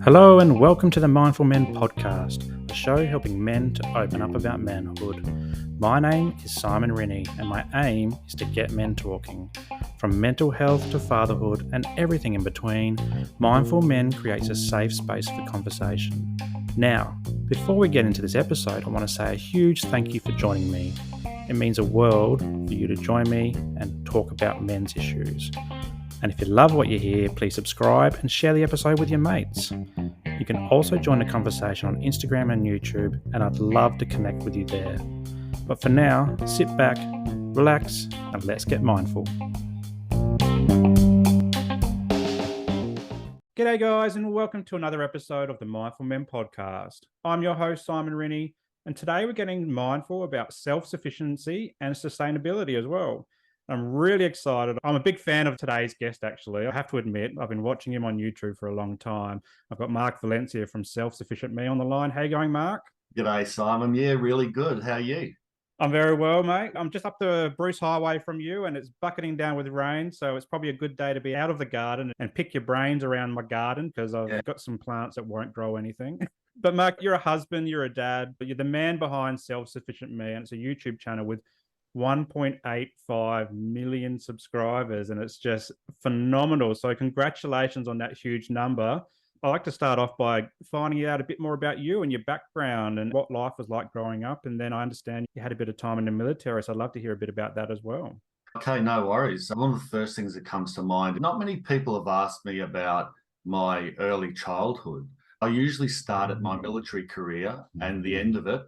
Hello and welcome to the Mindful Men podcast, a show helping men to open up about manhood. My name is Simon Rennie and my aim is to get men talking. From mental health to fatherhood and everything in between, Mindful Men creates a safe space for conversation. Now, before we get into this episode, I want to say a huge thank you for joining me. It means a world for you to join me and talk about men's issues. And if you love what you hear, please subscribe and share the episode with your mates. You can also join the conversation on Instagram and YouTube, and I'd love to connect with you there. But for now, sit back, relax, and let's get mindful. G'day guys, and welcome to another episode of the Mindful Men podcast. I'm your host, Simon Rennie, and today we're getting mindful about self-sufficiency and sustainability as well. I'm really excited. I'm a big fan of today's guest, actually. I have to admit, I've been watching him on YouTube for a long time. I've got Mark Valencia from Self-Sufficient Me on the line. How you going, Mark? G'day, Simon. Yeah, really good. How are you? I'm very well, mate. I'm just up the Bruce Highway from you and it's bucketing down with rain. So it's probably a good day to be out of the garden and pick your brains around my garden because I've got some plants that won't grow anything. But Mark, you're a husband, you're a dad, but you're the man behind Self-Sufficient Me, and it's a YouTube channel with 1.85 million subscribers, and it's just phenomenal. So congratulations on that huge number. I'd like to start off by finding out a bit more about you and your background and what life was like growing up. And then I understand you had a bit of time in the military, so I'd love to hear a bit about that as well. Okay, no worries. One of the first things that comes to mind, not many people have asked me about my early childhood. I usually start at my military career and the end of it.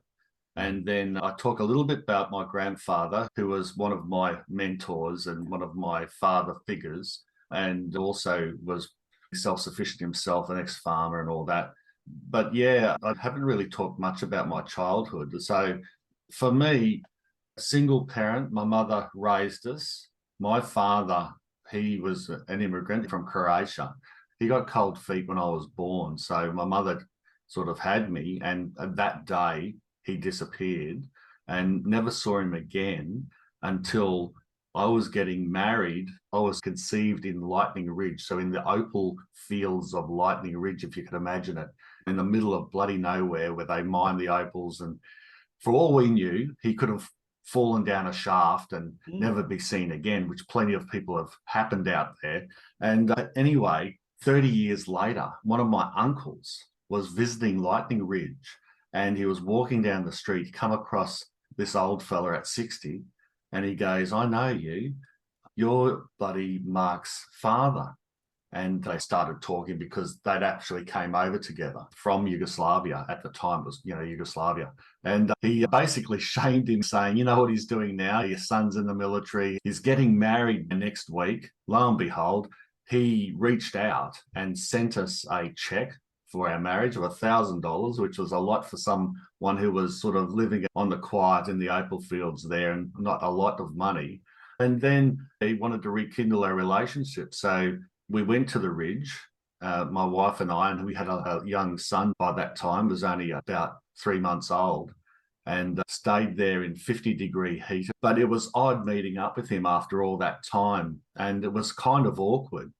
And then I talk a little bit about my grandfather, who was one of my mentors and one of my father figures, and also was self-sufficient himself, an ex-farmer and all that. But yeah, I haven't really talked much about my childhood. So for me, a single parent, my mother raised us. My father, he was an immigrant from Croatia. He got cold feet when I was born. So my mother sort of had me, and that day, he disappeared and never saw him again until I was getting married. I was conceived in Lightning Ridge, so in the opal fields of Lightning Ridge, if you could imagine it, in the middle of bloody nowhere where they mine the opals. And for all we knew, he could have fallen down a shaft and never be seen again, which plenty of people have happened out there. And anyway, 30 years later, one of my uncles was visiting Lightning Ridge, and he was walking down the street, come across this old fella at 60, and he goes, "I know you. You're bloody Mark's father." And they started talking because they'd actually came over together from Yugoslavia. At the time, it was, Yugoslavia. And he basically shamed him, saying, "You know what he's doing now? Your son's in the military. He's getting married next week." Lo and behold, he reached out and sent us a check for our marriage of $1,000, which was a lot for someone who was sort of living on the quiet in the opal fields there, and not a lot of money. And then he wanted to rekindle our relationship. So we went to the Ridge, my wife and I, and we had a young son by that time, was only about 3 months old, and stayed there in 50-degree heat. But it was odd meeting up with him after all that time, and it was kind of awkward.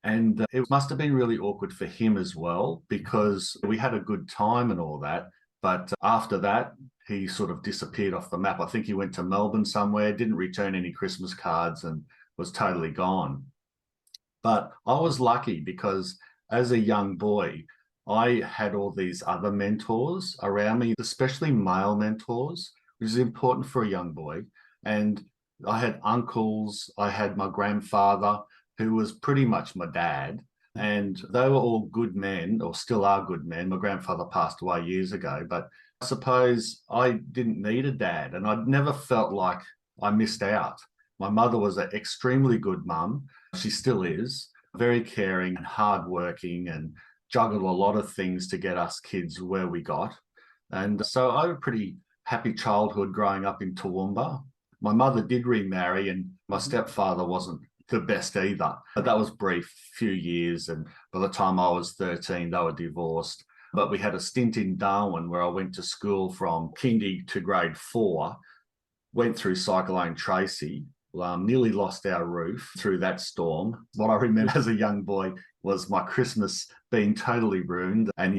And it must have been really awkward for him as well, because we had a good time and all that. But after that, he sort of disappeared off the map. I think he went to Melbourne somewhere, didn't return any Christmas cards, and was totally gone. But I was lucky because as a young boy, I had all these other mentors around me, especially male mentors, which is important for a young boy. And I had uncles, I had my grandfather, who was pretty much my dad, and they were all good men, or still are good men. My grandfather passed away years ago, but I suppose I didn't need a dad, and I'd never felt like I missed out. My mother was an extremely good mum. She still is, very caring and hardworking, and juggled a lot of things to get us kids where we got. And so I had a pretty happy childhood growing up in Toowoomba. My mother did remarry, and my stepfather wasn't the best either. But that was brief, few years, and by the time I was 13, they were divorced. But we had a stint in Darwin where I went to school from kindy to grade 4, went through Cyclone Tracy, nearly lost our roof through that storm. What I remember as a young boy was my Christmas being totally ruined. And,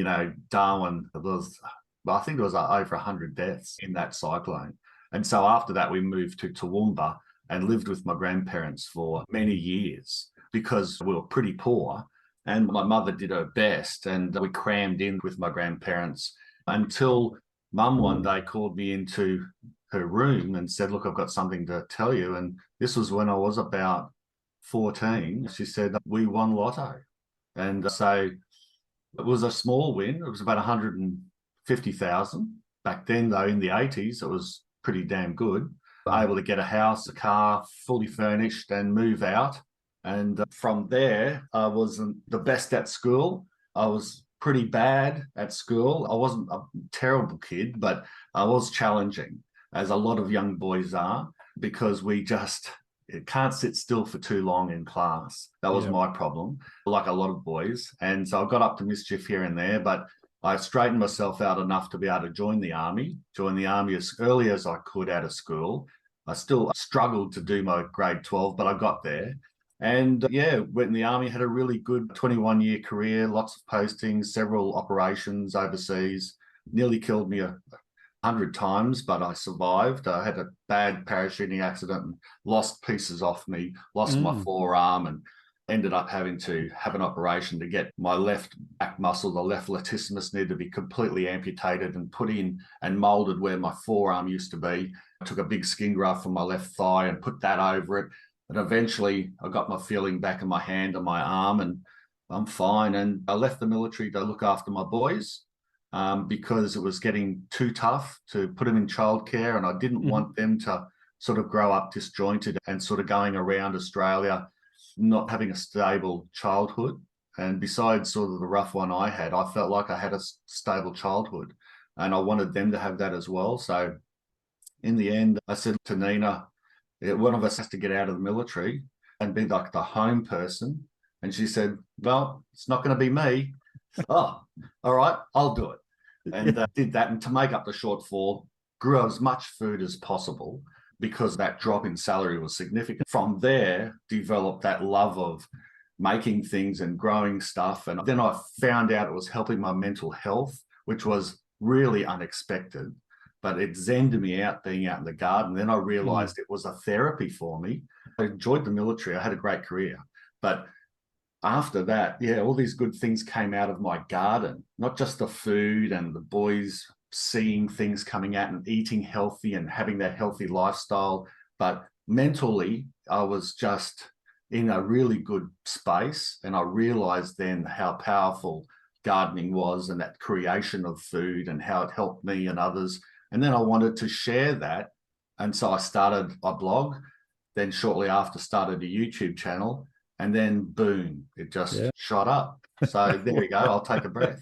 Darwin, I think there was over 100 deaths in that cyclone. And so after that, we moved to Toowoomba and lived with my grandparents for many years because we were pretty poor. And my mother did her best, and we crammed in with my grandparents until Mum one day called me into her room and said, "Look, I've got something to tell you." And this was when I was about 14. She said, "We won lotto." And so it was a small win. It was about 150,000. Back then, though, in the 80s, it was pretty damn good. Able to get a house, a car, fully furnished, and move out. And from there, I wasn't the best at school. I was pretty bad at school. I wasn't a terrible kid, but I was challenging, as a lot of young boys are, because we just can't sit still for too long in class. That was my problem, like a lot of boys. And so I got up to mischief here and there, but I straightened myself out enough to be able to join the army as early as I could out of school. I still struggled to do my grade 12, but I got there. And went in the army, had a really good 21-year career, lots of postings, several operations overseas, nearly killed me 100 times, but I survived. I had a bad parachuting accident and lost pieces off me, lost my forearm, and ended up having to have an operation to get my left back muscle, the left latissimus, needed to be completely amputated and put in and molded where my forearm used to be. I took a big skin graft from my left thigh and put that over it. And eventually I got my feeling back in my hand and my arm, and I'm fine. And I left the military to look after my boys because it was getting too tough to put them in childcare. And I didn't want them to sort of grow up disjointed and sort of going around Australia, not having a stable childhood. And besides sort of the rough one I had, I felt like I had a stable childhood and I wanted them to have that as well. So in the end, I said to Nina, one of us has to get out of the military and be like the home person. And she said, "Well, it's not going to be me." "Oh, all right, I'll do it." And did that. And to make up the shortfall, grew as much food as possible because that drop in salary was significant. From there, developed that love of making things and growing stuff. And then I found out it was helping my mental health, which was really unexpected. But it zenned me out being out in the garden. Then I realized it was a therapy for me. I enjoyed the military. I had a great career. But after that, all these good things came out of my garden, not just the food and the boys seeing things coming out and eating healthy and having that healthy lifestyle. But mentally, I was just in a really good space. And I realized then how powerful gardening was and that creation of food and how it helped me and others. And then I wanted to share that. And so I started a blog, then shortly after started a YouTube channel, and then boom, it just shot up. So there we go. I'll take a breath.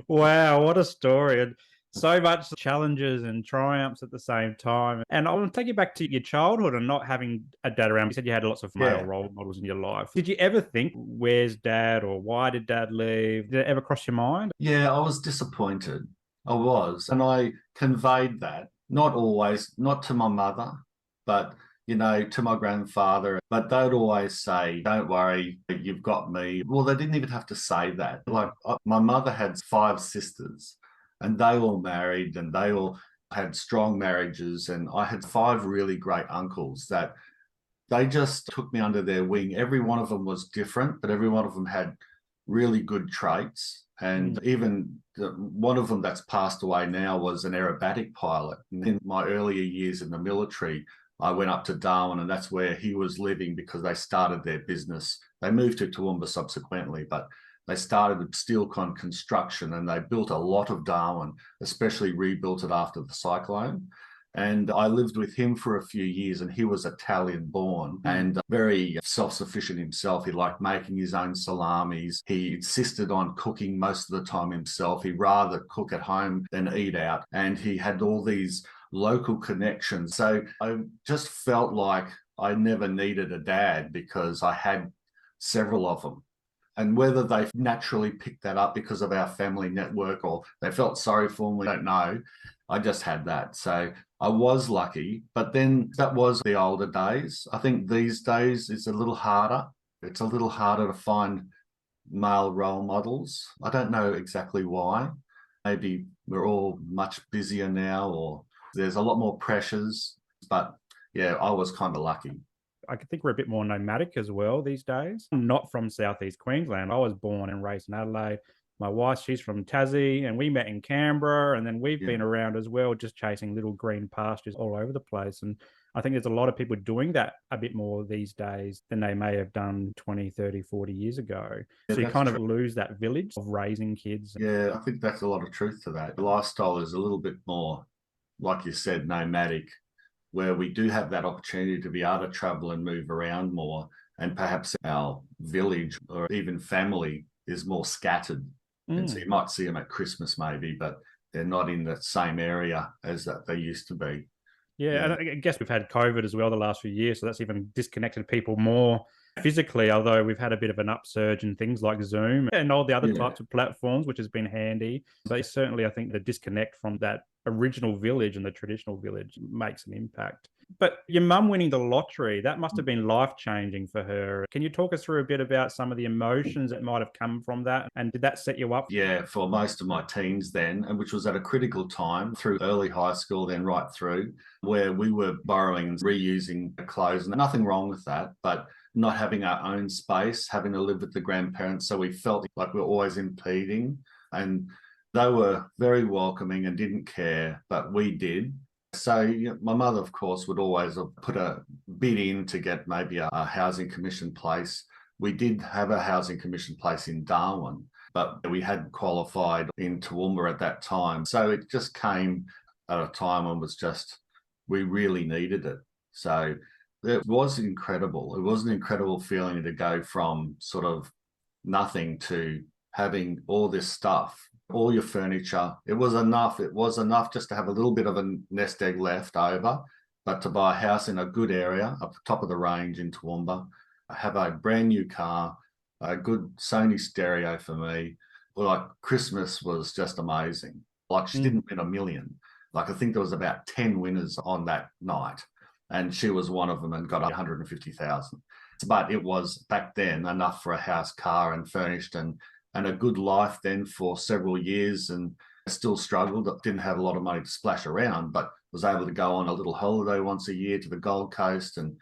Wow, what a story. And so much challenges and triumphs at the same time. And I want to take you back to your childhood and not having a dad around. You said you had lots of male role models in your life. Did you ever think, where's dad, or why did dad leave? Did it ever cross your mind? Yeah, I was disappointed. I was. And I conveyed that, not always, not to my mother, but, to my grandfather. But they'd always say, "Don't worry, you've got me." Well, they didn't even have to say that. Like my mother had 5 sisters and they all married and they all had strong marriages. And I had 5 really great uncles that they just took me under their wing. Every one of them was different, but every one of them had really good traits. And even one of them that's passed away now was an aerobatic pilot. And in my earlier years in the military, I went up to Darwin, and that's where he was living because they started their business. They moved to Toowoomba subsequently, but they started Steelcon construction and they built a lot of Darwin, especially rebuilt it after the cyclone. And I lived with him for a few years, and he was Italian born and very self-sufficient himself. He liked making his own salamis. He insisted on cooking most of the time himself. He'd rather cook at home than eat out. And he had all these local connections. So I just felt like I never needed a dad because I had several of them. And whether they naturally picked that up because of our family network or they felt sorry for me, I don't know. I just had that. So I was lucky, but then that was the older days. I think these days it's a little harder. It's a little harder to find male role models. I don't know exactly why. Maybe we're all much busier now, or there's a lot more pressures. But yeah, I was kind of lucky. I think we're a bit more nomadic as well these days. I'm not from Southeast Queensland. I was born and raised in Adelaide. My wife, she's from Tassie, and we met in Canberra, and then we've been around as well, just chasing little green pastures all over the place. And I think there's a lot of people doing that a bit more these days than they may have done 20, 30, 40 years ago. So you kind of lose that village of raising kids. Yeah, I think that's a lot of truth to that. The lifestyle is a little bit more, like you said, nomadic, where we do have that opportunity to be able to travel and move around more. And perhaps our village or even family is more scattered. And so you might see them at Christmas maybe, but they're not in the same area as that they used to be. Yeah, and I guess we've had COVID as well the last few years, so that's even disconnected people more physically, although we've had a bit of an upsurge in things like Zoom and all the other types of platforms, which has been handy. But certainly, I think the disconnect from that original village and the traditional village makes an impact. But your mum winning the lottery, that must have been life-changing for her. Can you talk us through a bit about some of the emotions that might have come from that? And did that set you up? Yeah, for most of my teens then, and which was at a critical time through early high school, then right through, where we were borrowing and reusing clothes. And nothing wrong with that, but not having our own space, having to live with the grandparents. So we felt like we were always impeding. And they were very welcoming and didn't care, but we did. So my mother, of course, would always put a bid in to get maybe a housing commission place. We did have a housing commission place in Darwin, but we hadn't qualified in Toowoomba at that time. So it just came at a time when we really needed it. So it was incredible. It was an incredible feeling to go from sort of nothing to having all this stuff, all your furniture. It was enough. It was enough just to have a little bit of a nest egg left over, but to buy a house in a good area up the top of the range in Toowoomba, have a brand new car, a good Sony stereo for me. Like Christmas was just amazing. Like she didn't win a million. Like I think there was about 10 winners on that night, and she was one of them and got 150,000. But it was back then enough for a house, car, and furnished and a good life then for several years, and still struggled. Didn't have a lot of money to splash around, but was able to go on a little holiday once a year to the Gold Coast and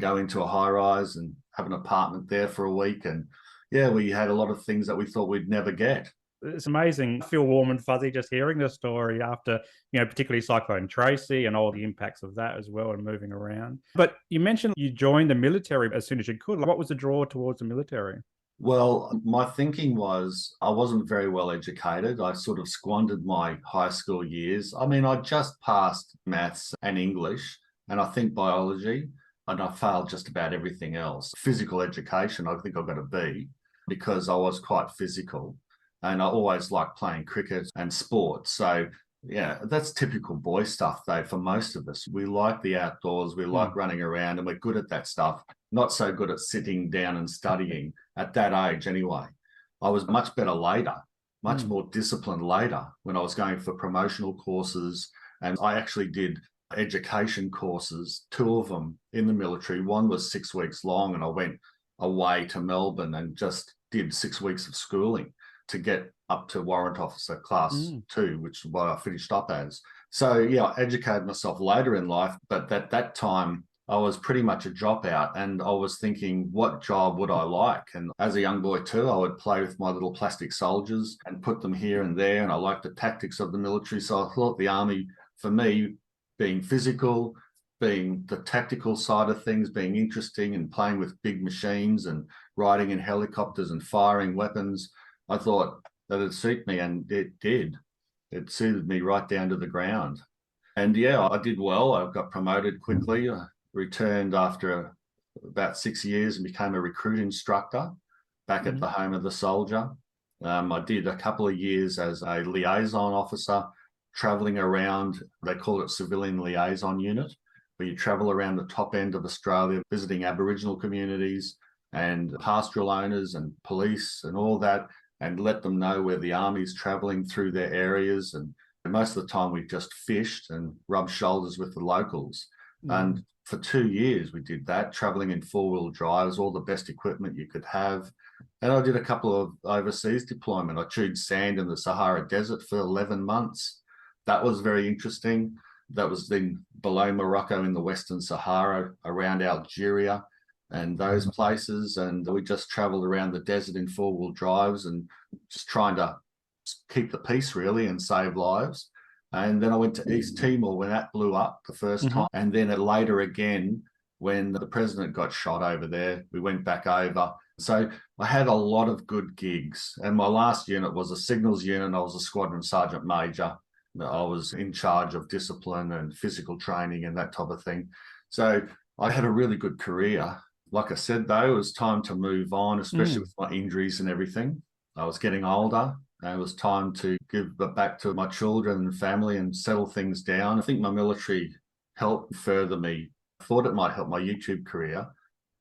go into a high rise and have an apartment there for a week. And yeah, we had a lot of things that we thought we'd never get. It's amazing. I feel warm and fuzzy just hearing the story after, particularly Cyclone Tracy and all the impacts of that as well and moving around. But you mentioned you joined the military as soon as you could. What was the draw towards the military? Well, my thinking was I wasn't very well educated. I sort of squandered my high school years. I mean, I just passed maths and English, and I think biology, and I failed just about everything else. Physical education, I think I got a B because I was quite physical, and I always liked playing cricket and sports. So yeah, that's typical boy stuff, though, for most of us. We like the outdoors, we like running around, and we're good at that stuff. Not so good at sitting down and studying at that age anyway. I was much better later, much more disciplined later when I was going for promotional courses. And I actually did education courses, 2 of them in the military. One was 6 weeks long, and I went away to Melbourne and just did 6 weeks of schooling to get up to warrant officer class 2, which is what I finished up as. So yeah, I educated myself later in life, but at that time I was pretty much a dropout, and I was thinking, what job would I like? And as a young boy too, I would play with my little plastic soldiers and put them here and there, and I liked the tactics of the military. So I thought the army, for me, being physical, being the tactical side of things, being interesting and playing with big machines and riding in helicopters and firing weapons, I thought that it'd suit me, and it did. It suited me right down to the ground. And yeah, I did well. I got promoted quickly. I returned after about 6 years and became a recruit instructor back at the Home of the Soldier. I did a couple of years as a liaison officer, traveling around. They call it Civilian Liaison Unit, where you travel around the top end of Australia, visiting Aboriginal communities and pastoral owners and police and all that, and let them know where the army's travelling through their areas and And most of the time we just fished and rubbed shoulders with the locals. And for 2 years we did that, traveling in four-wheel drives, all the best equipment you could have. And I did a couple of overseas deployment. I chewed sand in the Sahara Desert for 11 months. That was very interesting. That was then below Morocco in the Western Sahara, around Algeria and those places. And we just traveled around the desert in four-wheel drives and just trying to keep the peace, really, and save lives. And then I went to East Timor when that blew up the first time. And then later again, when the president got shot over there, we went back over. So I had a lot of good gigs. And my last unit was a signals unit. I was a squadron sergeant major. I was in charge of discipline and physical training and that type of thing. So I had a really good career. Like I said, though, it was time to move on, especially with my injuries and everything. I was getting older. And it was time to give back to my children and family and settle things down. I think my military helped further me. I thought it might help my YouTube career,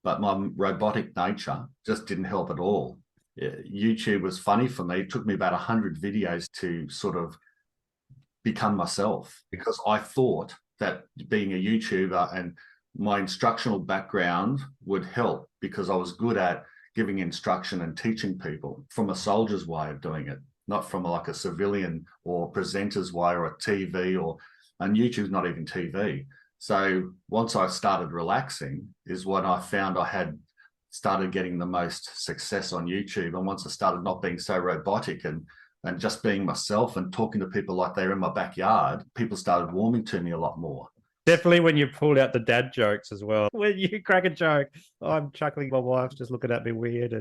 but my robotic nature just didn't help at all. YouTube was funny for me. It took me about 100 videos to sort of become myself, because I thought that being a YouTuber and my instructional background would help, because I was good at giving instruction and teaching people from a soldier's way of doing it, not from like a civilian or presenter's way or a TV and YouTube's not even TV. So once I started relaxing is when I found I had started getting the most success on YouTube. And once I started not being so robotic and just being myself and talking to people like they're in my backyard, people started warming to me a lot more. Definitely when you pulled out the dad jokes as well. When you crack a joke, I'm chuckling, my wife's just looking at me weird.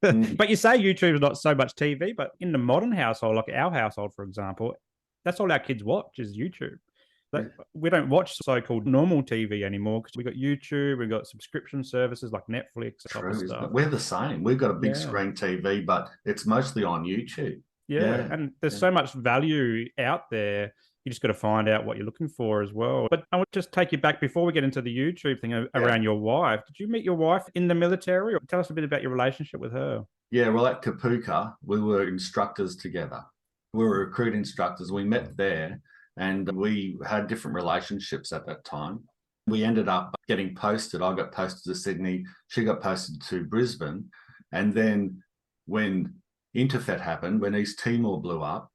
And But you say YouTube's not so much TV, but in the modern household, like our household, for example, that's all our kids watch is YouTube. We don't watch so-called normal TV anymore because we've got YouTube, we've got subscription services like Netflix, type of stuff. We're the same. We've got a big screen TV, but it's mostly on YouTube. Yeah. And there's so much value out there. You just got to find out what you're looking for as well. But I would just take you back before we get into the YouTube thing around your wife. Did you meet your wife in the military? Or tell us a bit about your relationship with her. Yeah, well, at Kapuka, we were instructors together. We were recruit instructors. We met there and we had different relationships at that time. We ended up getting posted. I got posted to Sydney. She got posted to Brisbane. And then when Interfet happened, when East Timor blew up,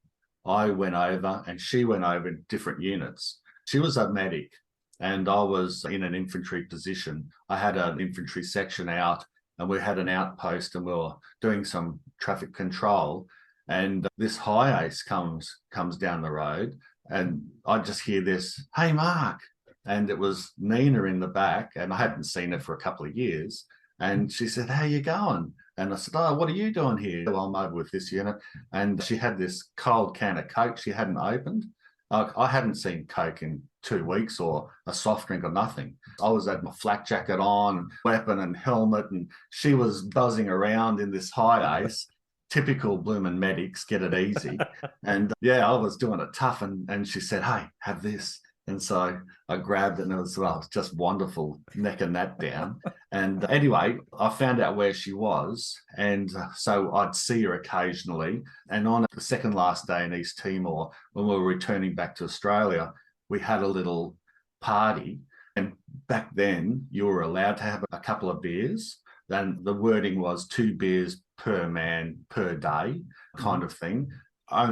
I went over and she went over in different units. She was a medic and I was in an infantry position. I had an infantry section out and we had an outpost and we were doing some traffic control. And this high ace comes down the road and I just hear this, "Hey, Mark." And it was Nina in the back and I hadn't seen her for a couple of years. And she said, "How you going?" And I said, "Oh, what are you doing here?" "Well, I'm over with this unit." And she had this cold can of Coke she hadn't opened. I hadn't seen Coke in 2 weeks or a soft drink or nothing. I was had my flak jacket on, weapon and helmet, and she was buzzing around in this high ace. Typical bloomin' medics, get it easy. And I was doing it tough. And she said, "Hey, have this." And so I grabbed it and it was just wonderful, necking that down. And anyway, I found out where she was. And so I'd see her occasionally. And on the second last day in East Timor, when we were returning back to Australia, we had a little party. And back then you were allowed to have a couple of beers. Then the wording was 2 beers per man per day kind of thing.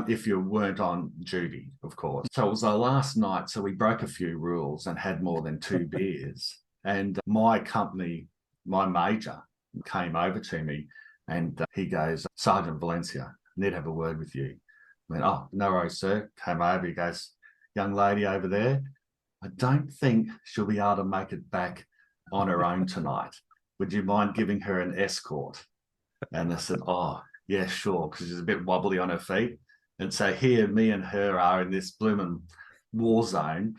If you weren't on duty, of course. So it was our last night. So we broke a few rules and had more than 2 beers. And my company, my major, came over to me and he goes, "Sergeant Valencia, I need to have a word with you." I went, "Oh, no worries, sir." Came over, he goes, "Young lady over there, I don't think she'll be able to make it back on her own tonight. Would you mind giving her an escort?" And I said, "Oh, yeah, sure," because she's a bit wobbly on her feet. And so here, me and her are in this blooming war zone,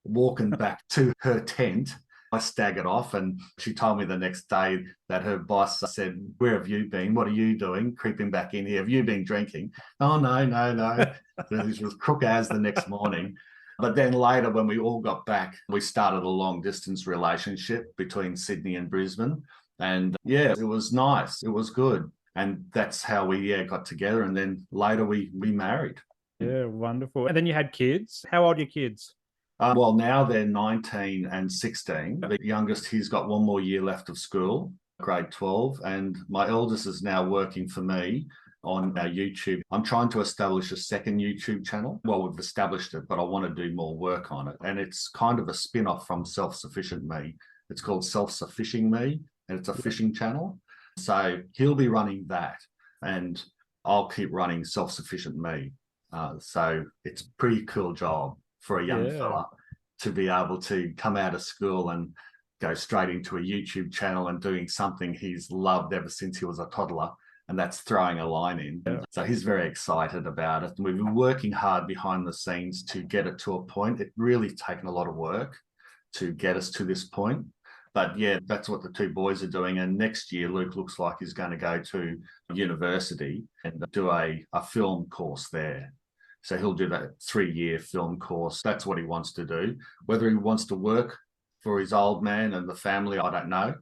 walking back to her tent. I staggered off and she told me the next day that her boss said, "Where have you been? What are you doing? Creeping back in here. Have you been drinking?" "Oh, no." This was crook as the next morning. But then later, when we all got back, we started a long distance relationship between Sydney and Brisbane. And it was nice. It was good. And that's how we got together. And then later we married. Yeah, wonderful. And then you had kids. How old are your kids? Well, now they're 19 and 16. The youngest, he's got one more year left of school, grade 12. And my eldest is now working for me on our YouTube. I'm trying to establish a second YouTube channel. Well, we've established it, but I want to do more work on it. And it's kind of a spin-off from Self-Sufficient Me. It's called Self-Sufficing Me, and it's a fishing channel. So he'll be running that, and I'll keep running Self-Sufficient Me. So it's a pretty cool job for a young fella to be able to come out of school and go straight into a YouTube channel and doing something he's loved ever since he was a toddler, and that's throwing a line in. Yeah. So he's very excited about it. And we've been working hard behind the scenes to get it to a point. It really taken a lot of work to get us to this point. But yeah, that's what the two boys are doing. And next year, Luke looks like he's going to go to university and do a film course there. So he'll do that 3-year film course. That's what he wants to do. Whether he wants to work for his old man and the family, I don't know,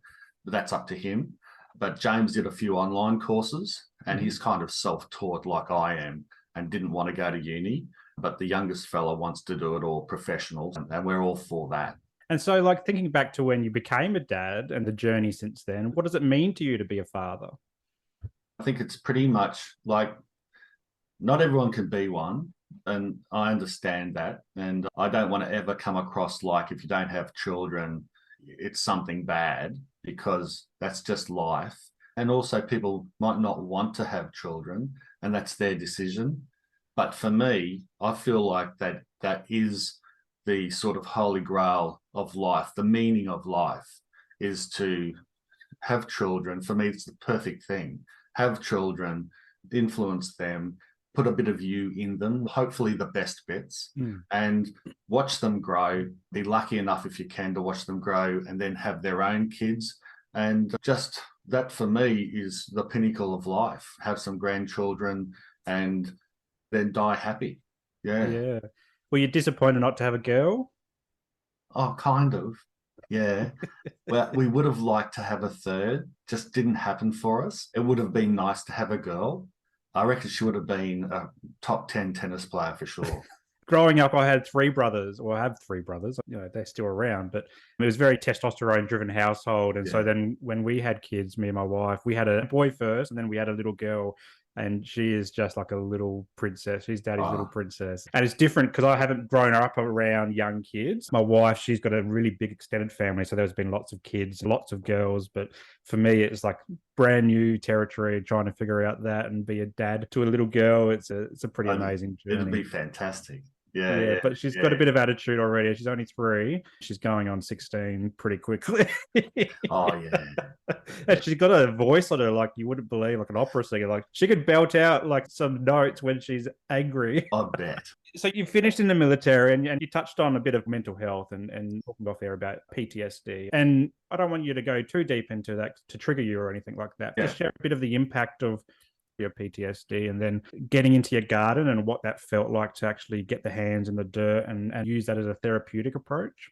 but that's up to him. But James did a few online courses, and he's kind of self-taught like I am and didn't want to go to uni. But the youngest fella wants to do it all professional, and we're all for that. And so, like, thinking back to when you became a dad and the journey since then, what does it mean to you to be a father? I think it's pretty much like, not everyone can be one, and I understand that. And I don't want to ever come across like, if you don't have children, it's something bad, because that's just life. And also, people might not want to have children, and that's their decision. But for me, I feel like that is the sort of holy grail of life. The meaning of life is to have children. For me, it's the perfect thing. Have children, influence them, put a bit of you in them, hopefully the best bits, and watch them grow. Be lucky enough, if you can, to watch them grow and then have their own kids. And just that, for me, is the pinnacle of life. Have some grandchildren and then die happy. Yeah. Were you disappointed not to have a girl? Oh, kind of. Yeah. Well, we would have liked to have a third, just didn't happen for us. It would have been nice to have a girl. I reckon she would have been a top 10 tennis player for sure. Growing up, I had 3 brothers, or I have 3 brothers. You know, they're still around, but it was a very testosterone-driven household. And so then when we had kids, me and my wife, we had a boy first, and then we had a little girl. And she is just like a little princess. She's daddy's little princess. And it's different because I haven't grown up around young kids. My wife, she's got a really big extended family. So there's been lots of kids, lots of girls. But for me, it's like brand new territory, trying to figure out that and be a dad to a little girl. It's a pretty amazing journey. It'll be fantastic. Yeah, but she's got a bit of attitude already. She's only 3. She's going on 16 pretty quickly. Oh, yeah. And she's got a voice on her like you wouldn't believe, like an opera singer. Like she could belt out like some notes when she's angry. I bet. So you finished in the military, and you touched on a bit of mental health and talking off there about PTSD. And I don't want you to go too deep into that to trigger you or anything like that. Just share a bit of the impact of your PTSD, and then getting into your garden and what that felt like to actually get the hands in the dirt and use that as a therapeutic approach.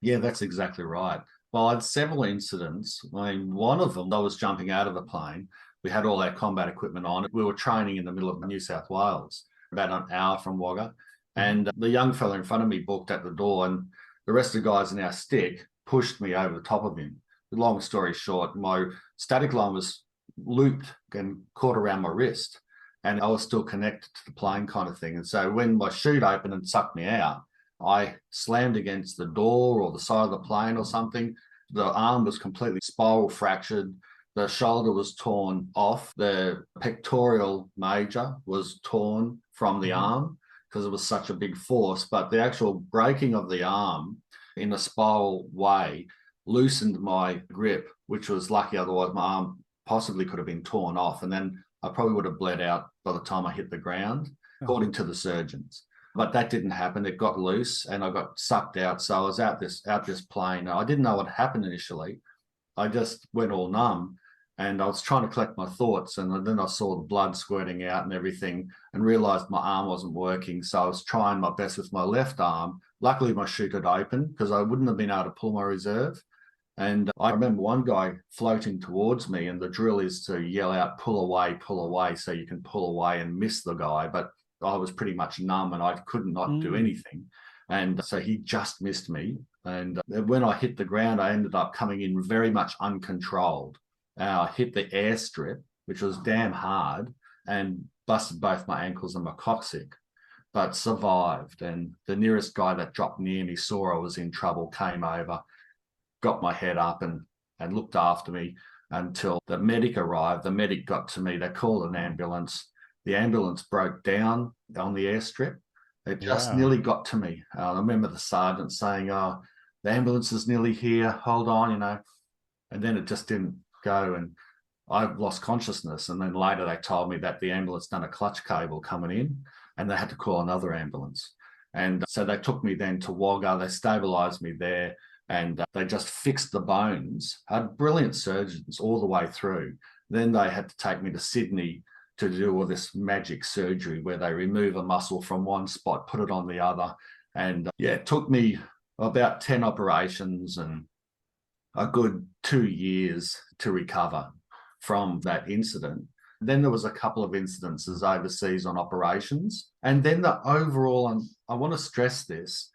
Yeah, that's exactly right. Well, I had several incidents. I mean, one of them, I was jumping out of a plane. We had all our combat equipment on. We were training in the middle of New South Wales, about an hour from Wagga. And the young fella in front of me balked at the door, and the rest of the guys in our stick pushed me over the top of him. Long story short, my static line was looped and caught around my wrist, and I was still connected to the plane, kind of thing. And so when my chute opened and sucked me out, I slammed against the door or the side of the plane or something. The arm was completely spiral fractured. The shoulder was torn off. The pectoral major was torn from the arm because it was such a big force. But the actual breaking of the arm in a spiral way loosened my grip, which was lucky. Otherwise, my arm possibly could have been torn off. And then I probably would have bled out by the time I hit the ground, according to the surgeons. But that didn't happen. It got loose and I got sucked out. So I was out this plane. I didn't know what happened initially. I just went all numb and I was trying to collect my thoughts. And then I saw the blood squirting out and everything and realized my arm wasn't working. So I was trying my best with my left arm. Luckily, my chute had opened because I wouldn't have been able to pull my reserve. And I remember one guy floating towards me, and the drill is to yell out, pull away, so you can pull away and miss the guy. But I was pretty much numb and I could not do anything. And so he just missed me. And when I hit the ground, I ended up coming in very much uncontrolled. I hit the airstrip, which was damn hard, and busted both my ankles and my coccyx, but survived. And the nearest guy that dropped near me saw I was in trouble, came over, got my head up and looked after me until the medic arrived. The medic got to me. They called an ambulance. The ambulance broke down on the airstrip. It just nearly got to me. I remember the sergeant saying, "Oh, the ambulance is nearly here. Hold on, And then it just didn't go. And I lost consciousness. And then later they told me that the ambulance done a clutch cable coming in and they had to call another ambulance. And so they took me then to Wagga. They stabilised me there and they just fixed the bones. I had brilliant surgeons all the way through. Then they had to take me to Sydney to do all this magic surgery where they remove a muscle from one spot, put it on the other. And it took me about 10 operations and a good 2 years to recover from that incident. Then there was a couple of incidences overseas on operations. And then the overall, and I want to stress this,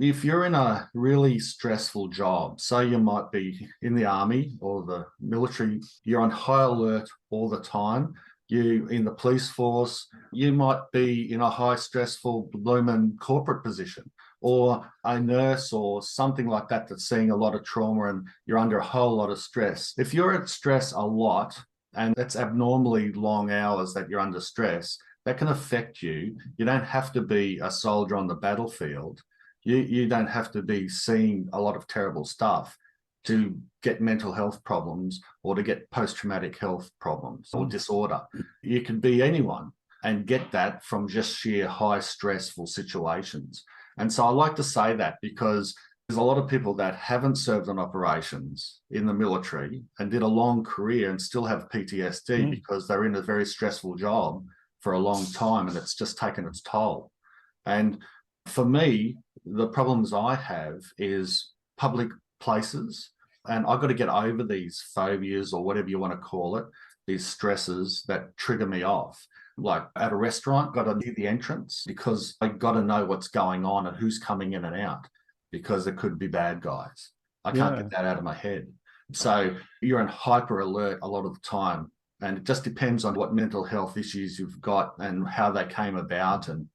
if you're in a really stressful job, so you might be in the army or the military, you're on high alert all the time. You in the police force, you might be in a high stressful blooming corporate position, or a nurse or something like that that's seeing a lot of trauma and you're under a whole lot of stress. If you're at stress a lot and it's abnormally long hours that you're under stress, that can affect you. You don't have to be a soldier on the battlefield. You don't have to be seeing a lot of terrible stuff to get mental health problems or to get post-traumatic health problems or disorder. You can be anyone and get that from just sheer high stressful situations. And so I like to say that because there's a lot of people that haven't served on operations in the military and did a long career and still have PTSD because they're in a very stressful job for a long time and it's just taken its toll. And for me, the problems I have is public places, and I've got to get over these phobias or whatever you want to call it, these stresses that trigger me off. Like at a restaurant, got to near the entrance because I got to know what's going on and who's coming in and out because there could be bad guys. I can't get that out of my head. So you're in hyper alert a lot of the time. And it just depends on what mental health issues you've got and how they came about and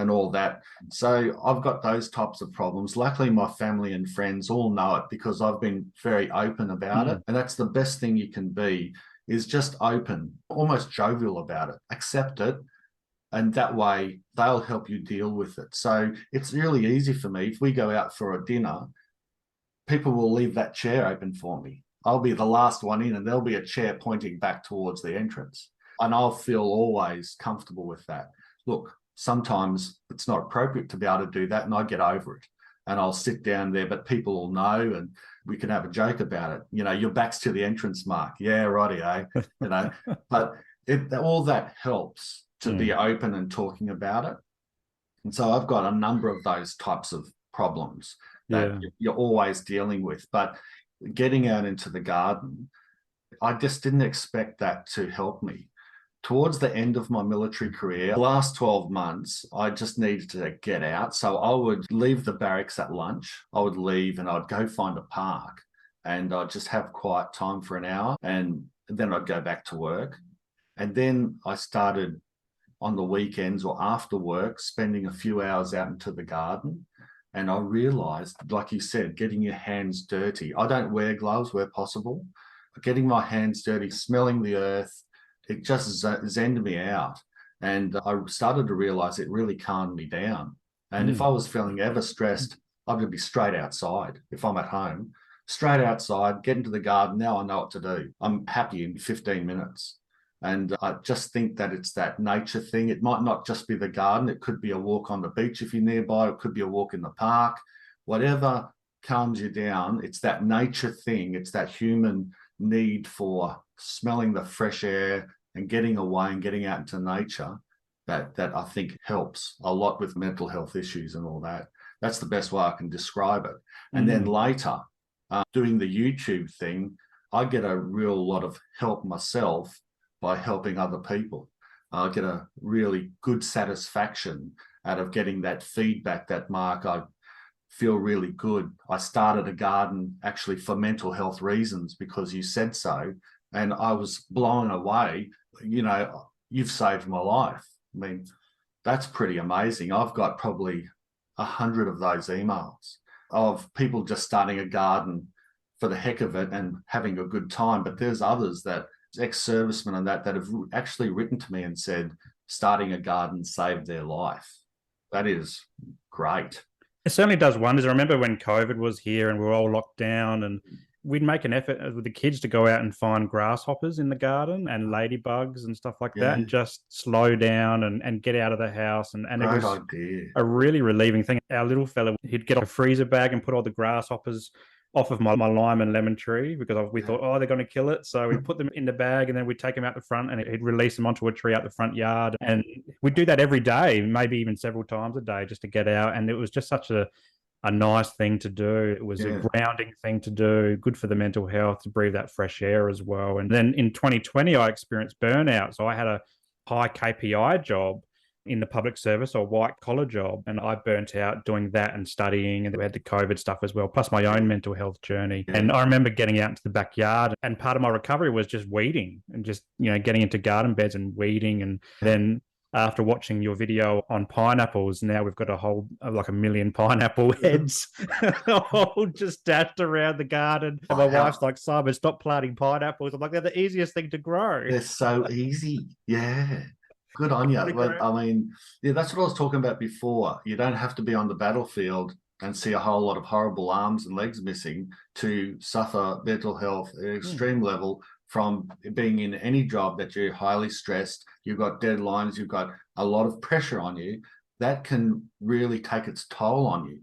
all that. So I've got those types of problems. Luckily, my family and friends all know it because I've been very open about it. And that's the best thing you can be, is just open, almost jovial about it, accept it. And that way they'll help you deal with it. So it's really easy for me. If we go out for a dinner, people will leave that chair open for me. I'll be the last one in and there'll be a chair pointing back towards the entrance. And I'll feel always comfortable with that. Look, sometimes it's not appropriate to be able to do that and I get over it. And I'll sit down there, but people will know and we can have a joke about it. Your back's to the entrance, Mark. Yeah, righty, But all that helps to be open and talking about it. And so I've got a number of those types of problems that you're always dealing with. But getting out into the garden, I just didn't expect that to help me. Towards the end of my military career, the last 12 months, I just needed to get out. So I would leave the barracks at lunch. I would leave and I'd go find a park and I'd just have quiet time for an hour and then I'd go back to work. And then I started on the weekends or after work, spending a few hours out into the garden. And I realized, like you said, getting your hands dirty. I don't wear gloves where possible. But getting my hands dirty, smelling the earth, it just zenned me out. And I started to realize it really calmed me down. And if I was feeling ever stressed, I would be straight outside. If I'm at home, straight outside, get into the garden. Now I know what to do. I'm happy in 15 minutes. And I just think that it's that nature thing. It might not just be the garden. It could be a walk on the beach if you're nearby. It could be a walk in the park. Whatever calms you down, it's that nature thing. It's that human need for smelling the fresh air and getting away and getting out into nature that I think helps a lot with mental health issues and all that. That's the best way I can describe it. And then later, doing the YouTube thing, I get a real lot of help myself by helping other people. I get a really good satisfaction out of getting that feedback that, Mark, I feel really good. I started a garden actually for mental health reasons because you said so. And I was blown away. You've saved my life. I mean, that's pretty amazing. I've got probably 100 of those emails of people just starting a garden for the heck of it and having a good time. But there's others that ex-servicemen and that have actually written to me and said starting a garden saved their life. That is great. It certainly does wonders. I remember when COVID was here and we were all locked down, and we'd make an effort with the kids to go out and find grasshoppers in the garden and ladybugs and stuff like that, and just slow down and get out of the house. And it was idea. A really relieving thing. Our little fella, he'd get a freezer bag and put all the grasshoppers off of my lime and lemon tree because we thought, they're going to kill it. So we'd put them in the bag and then we'd take them out the front and he'd release them onto a tree out the front yard. And we'd do that every day, maybe even several times a day just to get out. And it was just such a nice thing to do. It was a grounding thing to do, good for the mental health, to breathe that fresh air as well. And then in 2020, I experienced burnout. So I had a high KPI job in the public service or white collar job. And I burnt out doing that and studying. And we had the COVID stuff as well, plus my own mental health journey. And I remember getting out into the backyard, and part of my recovery was just weeding and just, getting into garden beds and weeding. And then after watching your video on pineapples, now we've got a whole, like 1 million pineapple heads all just dashed around the garden. And my wife's like, Simon, stop planting pineapples. I'm like, they're the easiest thing to grow. They're so easy. Yeah. Good on you. But I mean, that's what I was talking about before. You don't have to be on the battlefield and see a whole lot of horrible arms and legs missing to suffer mental health at an extreme level from being in any job that you're highly stressed, you've got deadlines, you've got a lot of pressure on you. That can really take its toll on you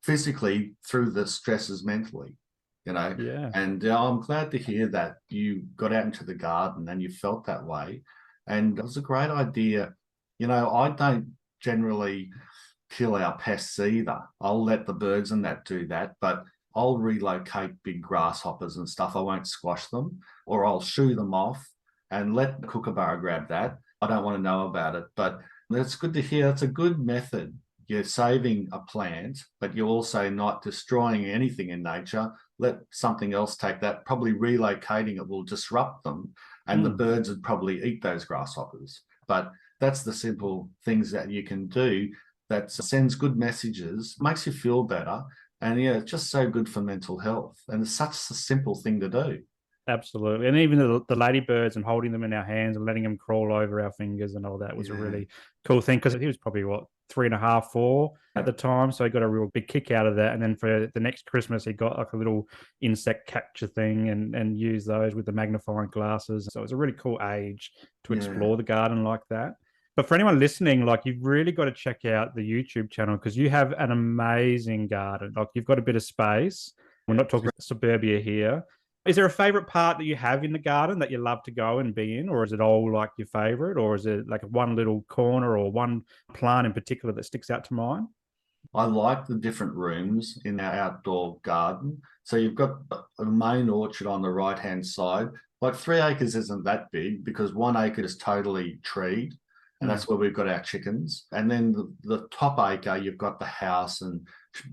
physically through the stresses mentally. And I'm glad to hear that you got out into the garden and you felt that way. And it was a great idea. I don't generally kill our pests either. I'll let the birds and that do that, but I'll relocate big grasshoppers and stuff. I won't squash them, or I'll shoo them off and let the kookaburra grab that. I don't want to know about it, but that's good to hear. It's a good method. You're saving a plant, but you're also not destroying anything in nature. Let something else take that. Probably relocating it will disrupt them, and the birds would probably eat those grasshoppers. But that's the simple things that you can do that sends good messages, makes you feel better. And it's just so good for mental health. And it's such a simple thing to do. Absolutely. And even the ladybirds and holding them in our hands and letting them crawl over our fingers and all that was a really cool thing, because he was probably 3.5, 4 at the time. So he got a real big kick out of that. And then for the next Christmas, he got like a little insect capture thing and used those with the magnifying glasses. So it was a really cool age to explore the garden like that. But for anyone listening, like, you've really got to check out the YouTube channel, because you have an amazing garden. Like, you've got a bit of space. We're not talking suburbia here. Is there a favorite part that you have in the garden that you love to go and be in, or is it all like your favorite, or is it like one little corner or one plant in particular that sticks out to mind? I like the different rooms in our outdoor garden. So you've got a main orchard on the right-hand side. Like 3 acres isn't that big, because 1 acre is totally treed, and that's where we've got our chickens. And then the top acre, you've got the house and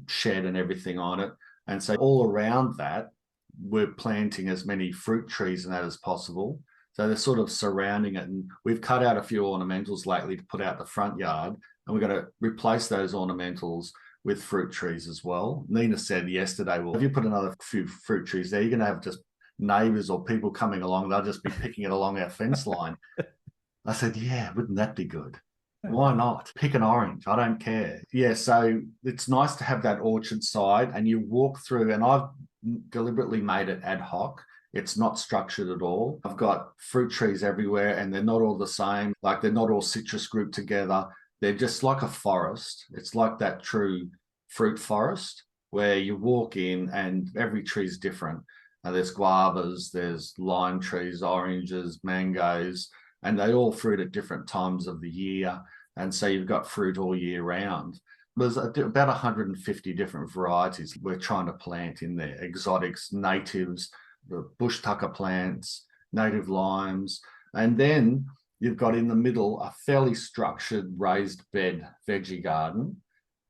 shed and everything on it. And so all around that, we're planting as many fruit trees and that as possible. So they're sort of surrounding it. And we've cut out a few ornamentals lately to put out the front yard, and we're going to replace those ornamentals with fruit trees as well. Nina said yesterday, well, if you put another few fruit trees there, you're going to have just neighbours or people coming along. They'll just be picking it along our fence line. I said, yeah, wouldn't that be good? Why not? Pick an orange. I don't care. Yeah, so it's nice to have that orchard side, and you walk through, and I've deliberately made it ad hoc. It's not structured at all. I've got fruit trees everywhere, and they're not all the same. Like, they're not all citrus grouped together. They're just like a forest. It's like that true fruit forest where you walk in and every tree is different. And there's guavas, there's lime trees, oranges, mangoes, and they all fruit at different times of the year. And so you've got fruit all year round. There's about 150 different varieties we're trying to plant in there. Exotics, natives, the bush tucker plants, native limes. And then you've got in the middle a fairly structured raised bed veggie garden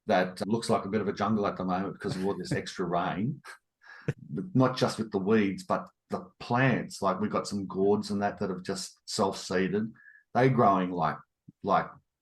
that looks like a bit of a jungle at the moment because of all this extra rain, not just with the weeds, but the plants. Like we've got some gourds and that have just self-seeded. They growing like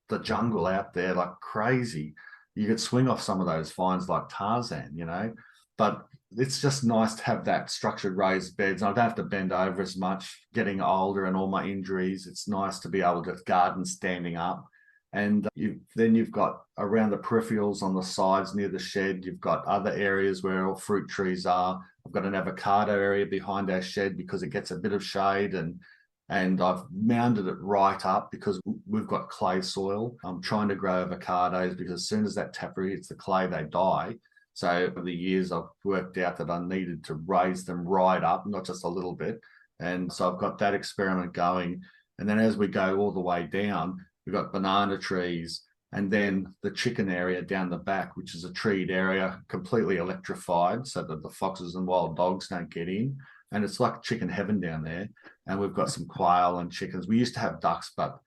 the jungle out there, like crazy. You could swing off some of those vines like Tarzan, you know, but it's just nice to have that structured raised beds. I don't have to bend over as much, getting older and all my injuries. It's nice to be able to garden standing up. And then you've got around the peripherals on the sides near the shed, you've got other areas where all fruit trees are. I've got an avocado area behind our shed because it gets a bit of shade, and I've mounded it right up because we've got clay soil. I'm trying to grow avocados because as soon as that taproot hits the clay, they die. So over the years, I've worked out that I needed to raise them right up, not just a little bit. And so I've got that experiment going. And then as we go all the way down, we've got banana trees, and then the chicken area down the back, which is a treed area, completely electrified so that the foxes and wild dogs don't get in. And it's like chicken heaven down there. And we've got some quail and chickens. We used to have ducks, but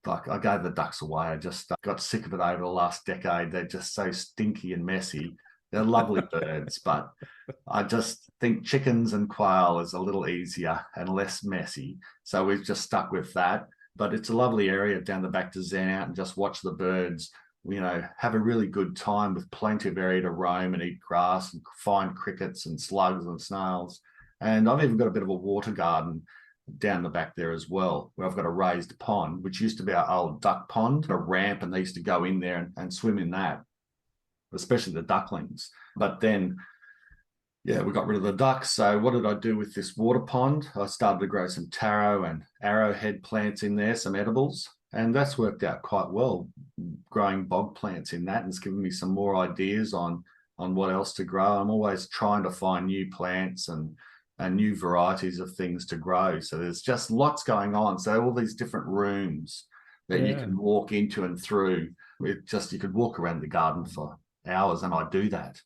like I gave the ducks away. I just got sick of it over the last decade. They're just so stinky and messy. They're lovely birds, but I just think chickens and quail is a little easier and less messy. So we've just stuck with that. But it's a lovely area down the back to zen out and just watch the birds, you know, have a really good time with plenty of area to roam and eat grass and find crickets and slugs and snails. And I've even got a bit of a water garden down the back there as well, where I've got a raised pond, which used to be our old duck pond, a ramp, and they used to go in there and swim in that, especially the ducklings. But then, yeah, we got rid of the ducks. So what did I do with this water pond? I started to grow some taro and arrowhead plants in there, some edibles, and that's worked out quite well, growing bog plants in that, and it's given me some more ideas on what else to grow. I'm always trying to find new plants and new varieties of things to grow. So there's just lots going on. So all these different rooms that you can walk into and through. You could walk around the garden for hours, and I do that.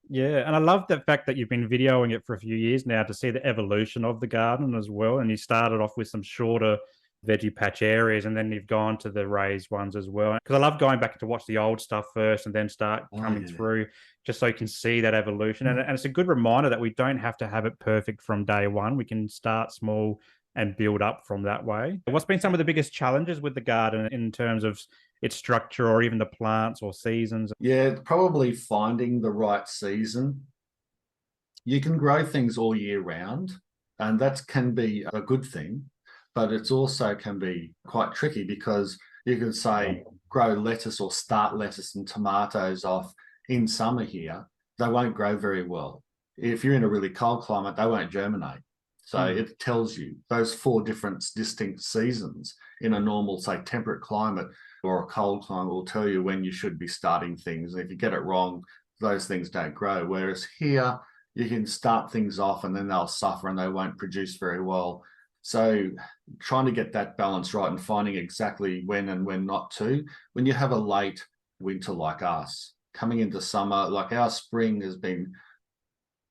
Yeah, and I love the fact that you've been videoing it for a few years now to see the evolution of the garden as well. And you started off with some shorter veggie patch areas, and then you've gone to the raised ones as well. Because I love going back to watch the old stuff first and then start coming through, just so you can see that evolution. And it's a good reminder that we don't have to have it perfect from day one. We can start small and build up from that way. What's been some of the biggest challenges with the garden in terms of its structure or even the plants or seasons? Yeah, probably finding the right season. You can grow things all year round, and that can be a good thing, but it's also can be quite tricky because you could say grow lettuce or start lettuce and tomatoes off in summer here. They won't grow very well. If you're in a really cold climate, they won't germinate. So it tells you those 4 different distinct seasons in a normal, say, temperate climate or a cold climate will tell you when you should be starting things. And if you get it wrong, those things don't grow. Whereas here, you can start things off and then they'll suffer and they won't produce very well. So trying to get that balance right and finding exactly when and when not to. When you have a late winter like us, coming into summer, like our spring has been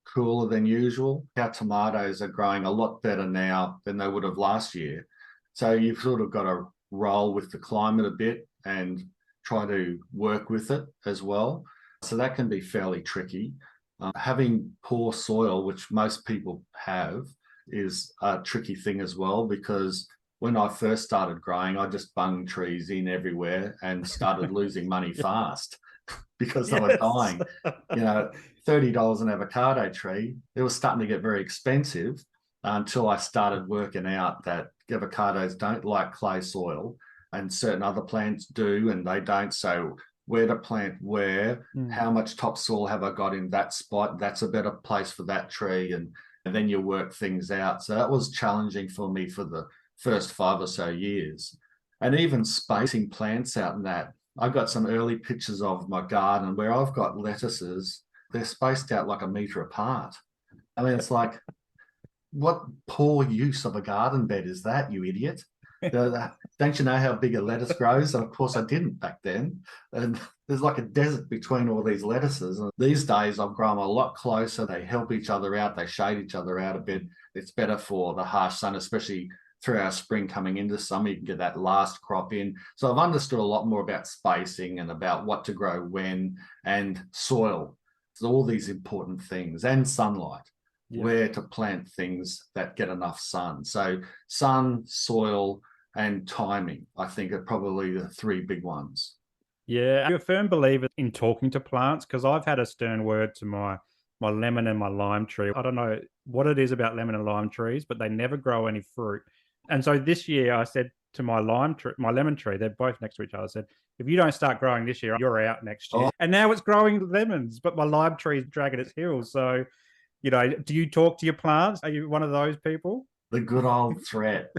cooler than usual. Our tomatoes are growing a lot better now than they would have last year. So you've sort of got to roll with the climate a bit and try to work with it as well. So that can be fairly tricky. Having poor soil, which most people have, is a tricky thing as well, because when I first started growing, I just bunged trees in everywhere and started losing money fast because they were dying. You know, $30 an avocado tree, it was starting to get very expensive until I started working out that avocados don't like clay soil and certain other plants do and they don't. So where to plant where, how much topsoil have I got in that spot? That's a better place for that tree. And then you work things out. So that was challenging for me for the first 5 or so years. And even spacing plants out in that. I've got some early pictures of my garden where I've got lettuces, they're spaced out like a metre apart. I mean, it's like, what poor use of a garden bed is that, you idiot? Don't you know how big a lettuce grows? And of course I didn't back then. And there's like a desert between all these lettuces. And these days I've grown them a lot closer. They help each other out. They shade each other out a bit. It's better for the harsh sun, especially through our spring coming into summer, you can get that last crop in. So I've understood a lot more about spacing and about what to grow when, and soil. So all these important things, and sunlight, where to plant things that get enough sun. So sun, soil, and timing, I think, are probably the three big ones. Yeah, I'm a firm believer in talking to plants, because I've had a stern word to my lemon and my lime tree. I don't know what it is about lemon and lime trees, but they never grow any fruit. And so this year I said to my lemon tree, they're both next to each other, I said, if you don't start growing this year, you're out next year. And now it's growing lemons, but my lime tree is dragging its heels. So, do you talk to your plants? Are you one of those people? The good old threat.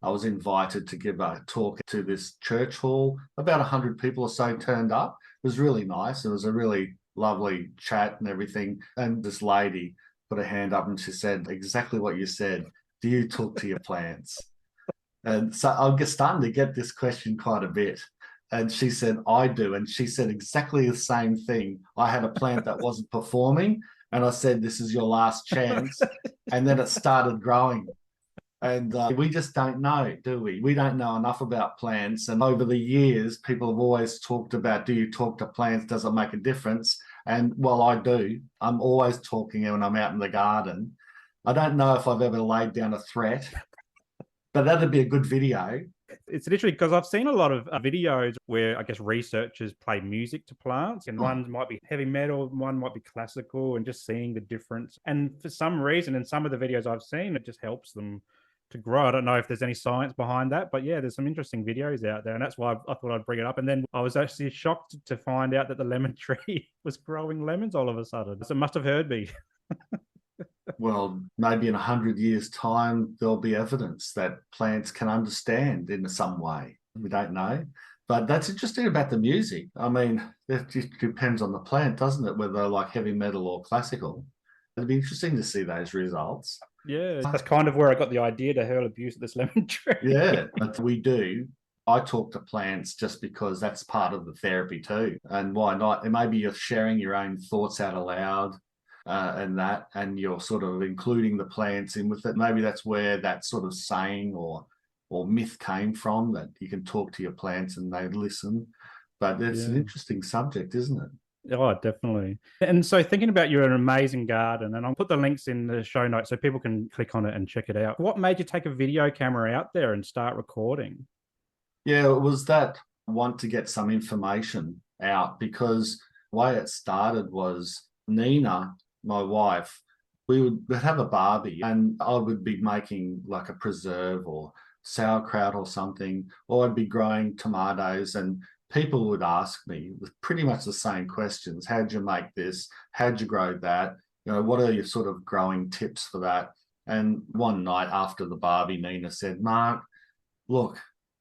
I was invited to give a talk to this church hall. About 100 people or so turned up. It was really nice. It was a really lovely chat and everything. And this lady put her hand up and she said exactly what you said. Do you talk to your plants? And so I'm starting to get this question quite a bit. And she said, I do. And she said exactly the same thing. I had a plant that wasn't performing, and I said, this is your last chance. And then it started growing. And we just don't know, do we? We don't know enough about plants. And over the years, people have always talked about, do you talk to plants? Does it make a difference? And well, I do. I'm always talking when I'm out in the garden. I don't know if I've ever laid down a threat, but that'd be a good video. It's literally because I've seen a lot of videos where I guess researchers play music to plants, and one might be heavy metal, one might be classical, and just seeing the difference. And for some reason, in some of the videos I've seen, it just helps them to grow. I don't know if there's any science behind that, but yeah, there's some interesting videos out there, and that's why I thought I'd bring it up. And then I was actually shocked to find out that the lemon tree was growing lemons all of a sudden. So it must have heard me. Well, maybe in 100 years' time, there'll be evidence that plants can understand in some way. We don't know. But that's interesting about the music. I mean, it just depends on the plant, doesn't it? Whether they're like heavy metal or classical. It'd be interesting to see those results. Yeah, that's kind of where I got the idea to hurl abuse at this lemon tree. Yeah, but we do. I talk to plants just because that's part of the therapy too. And why not? And maybe you're sharing your own thoughts out aloud. And you're sort of including the plants in with it. Maybe that's where that sort of saying or myth came from, that you can talk to your plants and they listen. But it's an interesting subject, isn't it? Oh, definitely. And so thinking about, you're an amazing garden, and I'll put the links in the show notes so people can click on it and check it out. What made you take a video camera out there and start recording? Yeah, it was that want to get some information out, because the way it started was Nina, my wife, we would have a barbie, and I would be making like a preserve or sauerkraut or something, or I'd be growing tomatoes, and people would ask me with pretty much the same questions. How'd you make this? How'd you grow that? What are your sort of growing tips for that? And one night after the barbie, Nina said, Mark, look,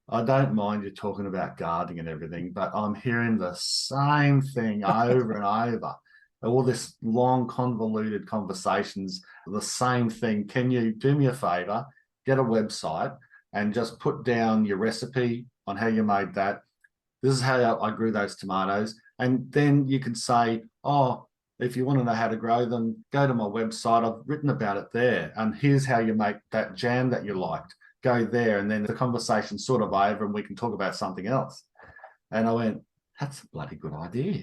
I don't mind you talking about gardening and everything, but I'm hearing the same thing over and over. All this long, convoluted conversations, the same thing. Can you do me a favor, get a website and just put down your recipe on how you made that? This is how I grew those tomatoes. And then you can say, oh, if you want to know how to grow them, go to my website. I've written about it there. And here's how you make that jam that you liked. Go there. And then the conversation's sort of over and we can talk about something else. And I went, that's a bloody good idea.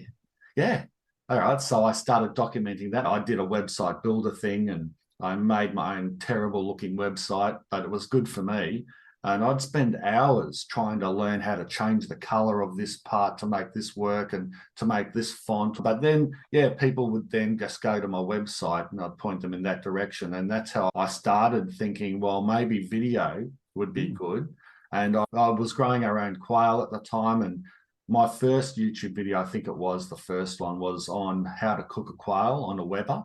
Yeah. All right, so I started documenting that. I did a website builder thing, and I made my own terrible looking website, but it was good for me. And I'd spend hours trying to learn how to change the color of this part to make this work and to make this font. But then, people would then just go to my website and I'd point them in that direction. And that's how I started thinking, well, maybe video would be good. And I was growing our own quail at the time, and my first YouTube video, I think it was the first one, was on how to cook a quail on a Weber,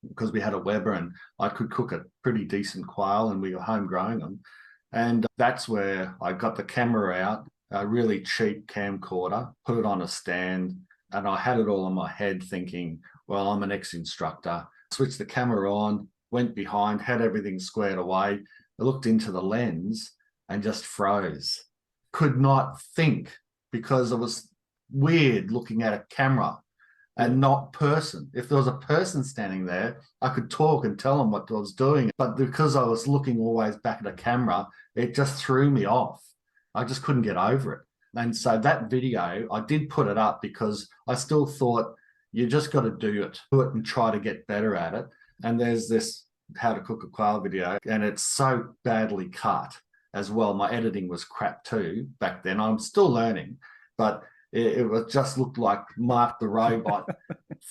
because we had a Weber and I could cook a pretty decent quail and we were home growing them. And that's where I got the camera out, a really cheap camcorder, put it on a stand, and I had it all in my head thinking, well, I'm an ex-instructor. Switched the camera on, went behind, had everything squared away. I looked into the lens and just froze. Could not think, because it was weird looking at a camera. and not person. If there was a person standing there, I could talk and tell them what I was doing. But because I was looking always back at a camera, it just threw me off. I just couldn't get over it. And so that video, I did put it up because I still thought you just got to do it and try to get better at it. And there's this how to cook a quail video, and it's so badly cut as well. My editing was crap too back then. I'm still learning, but it just looked like Mark the Robot,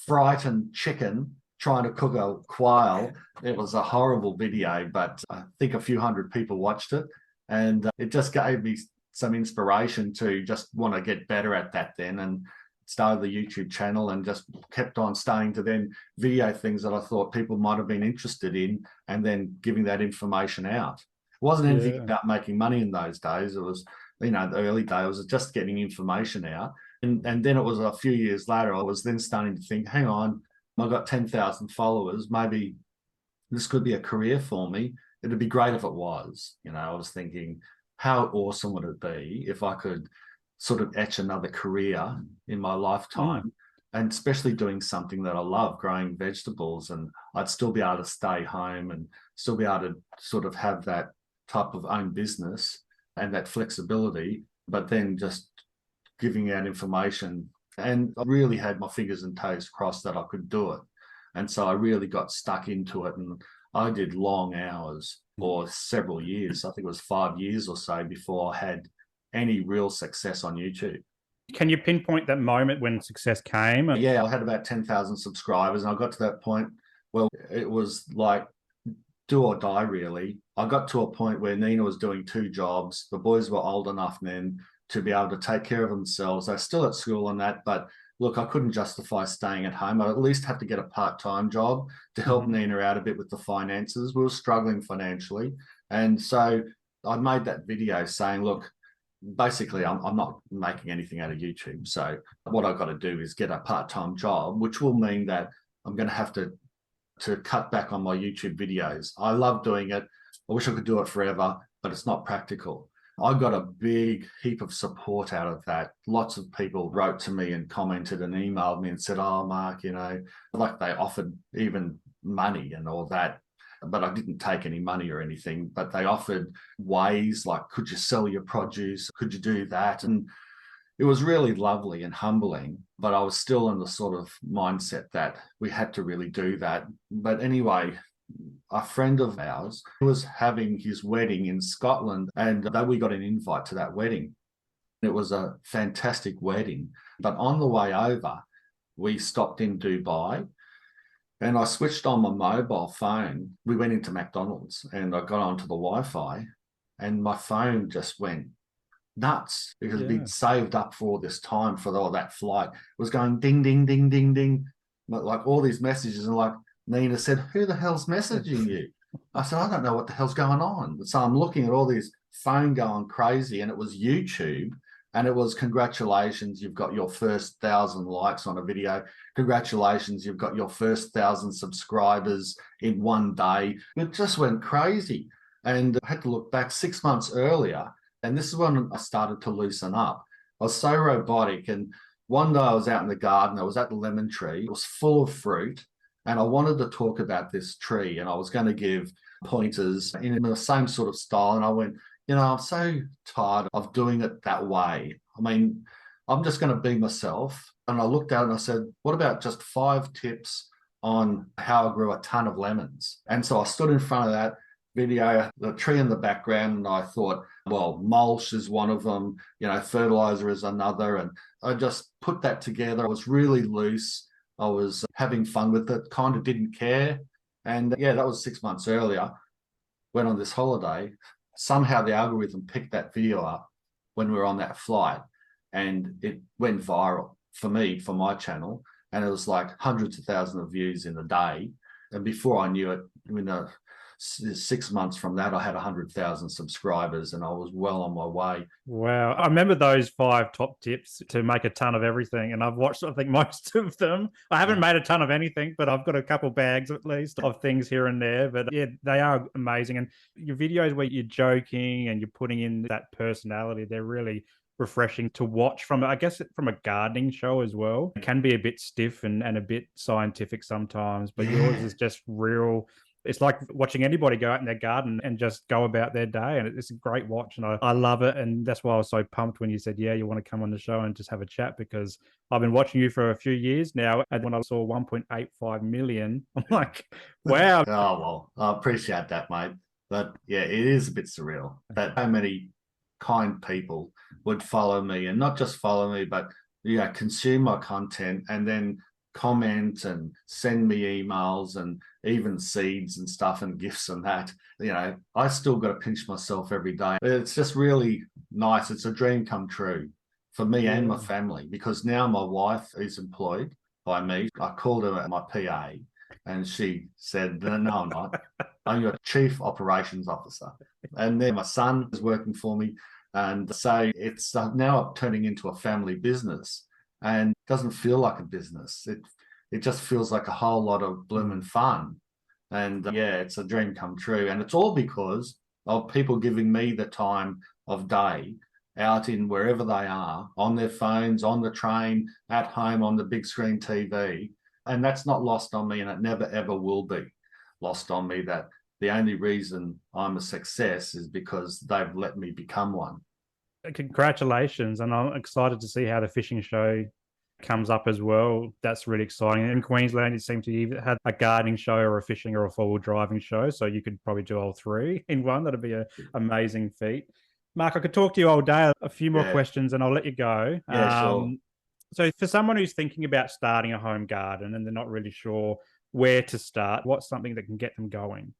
frightened chicken trying to cook a quail. It was a horrible video, but I think a few hundred people watched it, and it just gave me some inspiration to just want to get better at that then, and started the YouTube channel and just kept on starting to then video things that I thought people might have been interested in, and then giving that information out. It wasn't anything about making money in those days. It was, the early days, it was just getting information out. And then it was a few years later, I was then starting to think, hang on, I've got 10,000 followers. Maybe this could be a career for me. It'd be great if it was. I was thinking, how awesome would it be if I could sort of etch another career in my lifetime, and especially doing something that I love, growing vegetables, and I'd still be able to stay home and still be able to sort of have that type of own business and that flexibility, but then just giving out information. And I really had my fingers and toes crossed that I could do it. And so I really got stuck into it, and I did long hours for several years. I think it was 5 years or so before I had any real success on YouTube. Can you pinpoint that moment when success came? Yeah, I had about 10,000 subscribers, and I got to that point, well, it was like do or die, really. I got to a point where Nina was doing 2 jobs. The boys were old enough then to be able to take care of themselves. They're still at school and that, but look, I couldn't justify staying at home. I'd at least have to get a part-time job to help Nina out a bit with the finances. We were struggling financially. And so I made that video saying, look, basically, I'm not making anything out of YouTube. So what I've got to do is get a part-time job, which will mean that I'm going to have to cut back on my YouTube videos. I love doing it. I wish I could do it forever, but it's not practical. I got a big heap of support out of that. Lots of people wrote to me and commented and emailed me and said, oh, Mark, like they offered even money and all that. But I didn't take any money or anything, but they offered ways like, could you sell your produce? Could you do that? And it was really lovely and humbling, but I was still in the sort of mindset that we had to really do that. But anyway, a friend of ours was having his wedding in Scotland, and we got an invite to that wedding. It was a fantastic wedding. But on the way over, we stopped in Dubai, and I switched on my mobile phone. We went into McDonald's, and I got onto the Wi-Fi, and my phone just went nuts because it'd been saved up for all this time for all that flight. It was going ding, ding, ding, ding, ding, like all these messages, and like Nina said, who the hell's messaging you? I said, I don't know what the hell's going on. So I'm looking at all these phone going crazy, and it was YouTube, and it was, congratulations, you've got your first 1,000 likes on a video. Congratulations, you've got your first 1,000 subscribers in one day. It just went crazy. And I had to look back 6 months earlier, and this is when I started to loosen up. I was so robotic, and one day I was out in the garden, I was at the lemon tree, it was full of fruit, and I wanted to talk about this tree, and I was going to give pointers in the same sort of style. And I went, I'm so tired of doing it that way. I mean, I'm just going to be myself. And I looked out and I said, what about just 5 tips on how I grew a ton of lemons? And so I stood in front of that video, the tree in the background, and I thought, well, mulch is one of them, fertilizer is another. And I just put that together. I was really loose. I was having fun with it, kind of didn't care. And that was 6 months earlier. Went on this holiday. Somehow the algorithm picked that video up when we were on that flight, and it went viral for me, for my channel. And it was like hundreds of thousands of views in a day. And before I knew it, 6 months from that, I had 100,000 subscribers, and I was well on my way. Wow. I remember those 5 top tips to make a ton of everything, and I've watched, I think, most of them. I haven't made a ton of anything, but I've got a couple bags at least of things here and there. But yeah, they are amazing. And your videos where you're joking and you're putting in that personality, they're really refreshing to watch from, I guess, from a gardening show as well. It can be a bit stiff and a bit scientific sometimes, but yours Yeah. is just real. It's like watching anybody go out in their garden and just go about their day. And it's a great watch. And I love it. And that's why I was so pumped when you said, yeah, you want to come on the show and just have a chat, because I've been watching you for a few years now. And when I saw 1.85 million, I'm like, wow. Oh, well, I appreciate that, mate. But yeah, it is a bit surreal that so many kind people would follow me, and not just follow me, but yeah, consume my content and then comment and send me emails and even seeds and stuff and gifts and that. You know, I still got to pinch myself every day. It's just really nice. It's a dream come true for me and my family, because now my wife is employed by me. I called her my PA and she said, no, I'm not. I'm your chief operations officer. And then my son is working for me. And so it's now turning into a family business, and it doesn't feel like a business. It just feels like a whole lot of blooming fun. And yeah, it's a dream come true. And it's all because of people giving me the time of day out in wherever they are, on their phones, on the train, at home, on the big screen TV. And that's not lost on me, and it never, ever will be lost on me, that the only reason I'm a success is because they've let me become one. Congratulations. And I'm excited to see how the fishing show comes up as well. That's really exciting. In Queensland, it seems to either have a gardening show or a fishing or a four-wheel driving show. So you could probably do all three in one. That'd be an amazing feat. Mark, I could talk to you all day. A few more questions and I'll let you go. Yeah, sure. So for someone who's thinking about starting a home garden and they're not really sure where to start, what's something that can get them going?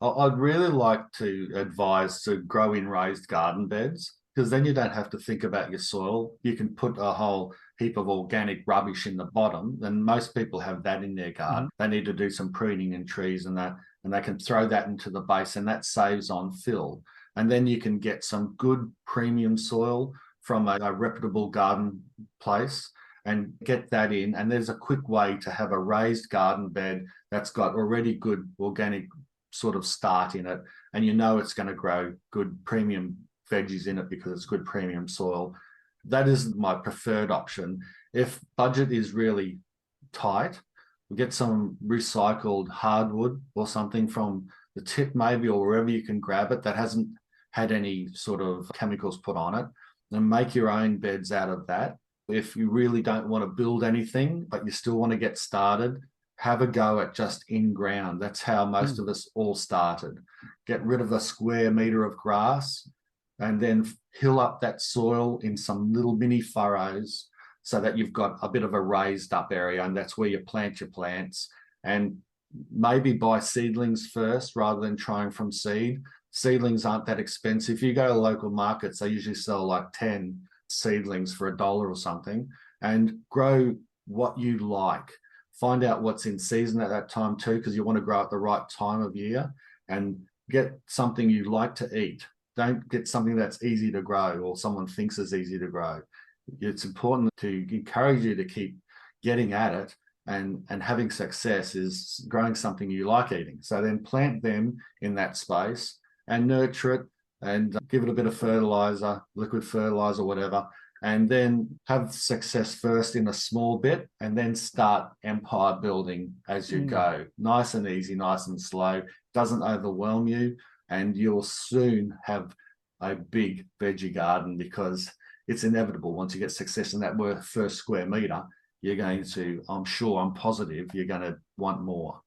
I'd really like to advise to grow in raised garden beds, because then you don't have to think about your soil. You can put a whole heap of organic rubbish in the bottom, and most people have that in their garden. They need to do some pruning and trees and that, and they can throw that into the base, and that saves on fill. And then you can get some good premium soil from a reputable garden place and get that in. And there's a quick way to have a raised garden bed that's got already good organic sort of start in it, and you know it's going to grow good premium veggies in it because it's good premium soil. That is my preferred option. If budget is really tight, we get some recycled hardwood or something from the tip maybe, or wherever you can grab it that hasn't had any sort of chemicals put on it, and make your own beds out of that. If you really don't want to build anything but you still want to get started, have a go at just in ground. That's how most of us all started. Get rid of a square meter of grass and then hill up that soil in some little mini furrows so that you've got a bit of a raised up area, and that's where you plant your plants. And maybe buy seedlings first rather than trying from seed. Seedlings aren't that expensive. If you go to local markets, they usually sell like 10 seedlings for $1 or something, and grow what you like. Find out what's in season at that time too, because you want to grow at the right time of year, and get something you like to eat. Don't get something that's easy to grow or someone thinks is easy to grow. It's important to encourage you to keep getting at it, and having success is growing something you like eating. So then plant them in that space and nurture it, and give it a bit of fertilizer, liquid fertilizer, whatever, and then have success first in a small bit, and then start empire building as you go. Nice and easy, nice and slow, doesn't overwhelm you, and you'll soon have a big veggie garden, because it's inevitable. Once you get success in that first square meter, you're going to, I'm positive, you're going to want more.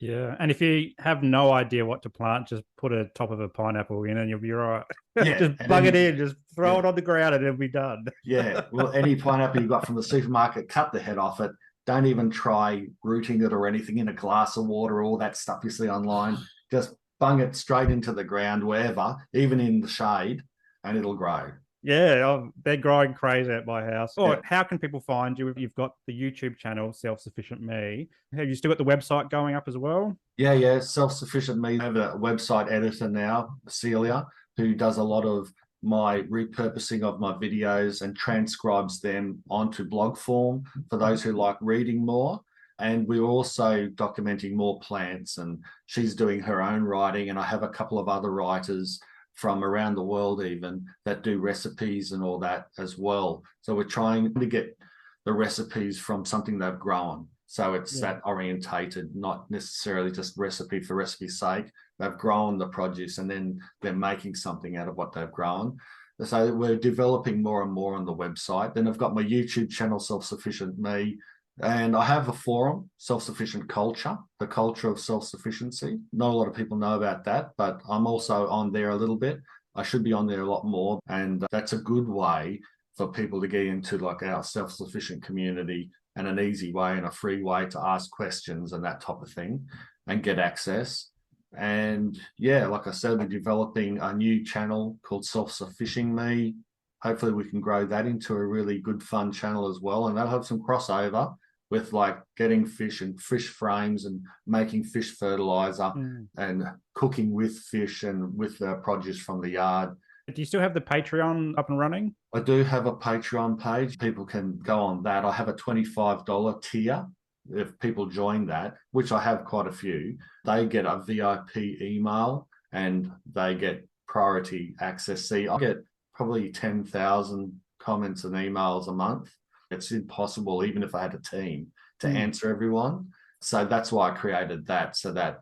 Yeah. And if you have no idea what to plant, just put a top of a pineapple in and you'll be all right. Yeah. Just bung it in, just throw it on the ground and it'll be done. Yeah. Well, any pineapple you got from the supermarket, cut the head off it. Don't even try rooting it or anything in a glass of water, all that stuff you see online. Just bung it straight into the ground, wherever, even in the shade, and it'll grow. Yeah, they're growing crazy at my house. Or how can people find you? You've got the YouTube channel, Self-Sufficient Me. Have you still got the website going up as well? Yeah. Self-Sufficient Me. I have a website editor now, Celia, who does a lot of my repurposing of my videos and transcribes them onto blog form for those who like reading more. And we're also documenting more plants, and she's doing her own writing, and I have a couple of other writers from around the world even that do recipes and all that as well. So we're trying to get the recipes from something they've grown. So it's that orientated, not necessarily just recipe for recipe's sake. They've grown the produce and then they're making something out of what they've grown. So we're developing more and more on the website. Then I've got my YouTube channel, Self-Sufficient Me, and I have a forum, Self-Sufficient Culture, the culture of self-sufficiency. Not a lot of people know about that, but I'm also on there a little bit. I should be on there a lot more. And that's a good way for people to get into like our self-sufficient community, and an easy way and a free way to ask questions and that type of thing and get access. And yeah, like I said, we're developing a new channel called Self-Sufficient Me. Hopefully we can grow that into a really good, fun channel as well. And that'll have some crossover with like getting fish and fish frames and making fish fertilizer and cooking with fish and with the produce from the yard. Do you still have the Patreon up and running? I do have a Patreon page. People can go on that. I have a $25 tier. If people join that, which I have quite a few, they get a VIP email and they get priority access. See, I get probably 10,000 comments and emails a month. It's impossible, even if I had a team, to answer everyone. So that's why I created that, so that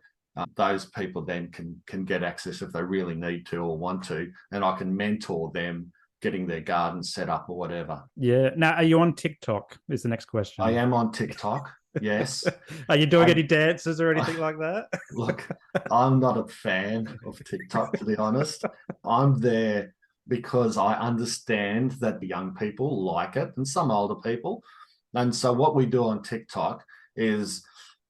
those people then can get access if they really need to or want to, and I can mentor them getting their garden set up or whatever. Yeah. Now, are you on TikTok is the next question. I am on TikTok, yes. Are you doing any dances or anything like that? Look, I'm not a fan of TikTok, to be honest. I'm there because I understand that the young people like it and some older people. And so what we do on TikTok is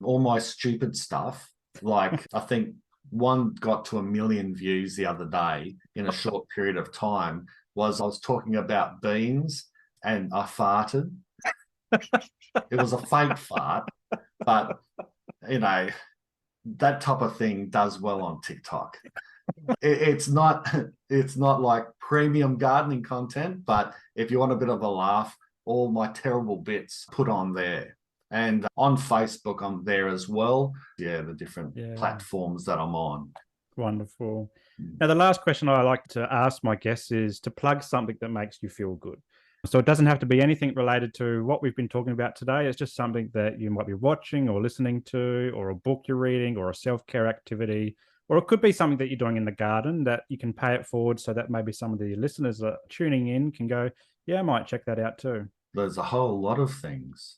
all my stupid stuff. Like, I think one got to 1 million views the other day in a short period of time. I was talking about beans and I farted. It was a fake fart, but you know, that type of thing does well on TikTok. It's not like premium gardening content, but if you want a bit of a laugh, all my terrible bits put on there. And on Facebook, I'm there as well. Yeah, the different platforms that I'm on. Wonderful. Now, the last question I like to ask my guests is to plug something that makes you feel good. So it doesn't have to be anything related to what we've been talking about today. It's just something that you might be watching or listening to, or a book you're reading, or a self-care activity, or it could be something that you're doing in the garden that you can pay it forward so that maybe some of the listeners that are tuning in can go, yeah, I might check that out too. There's a whole lot of things.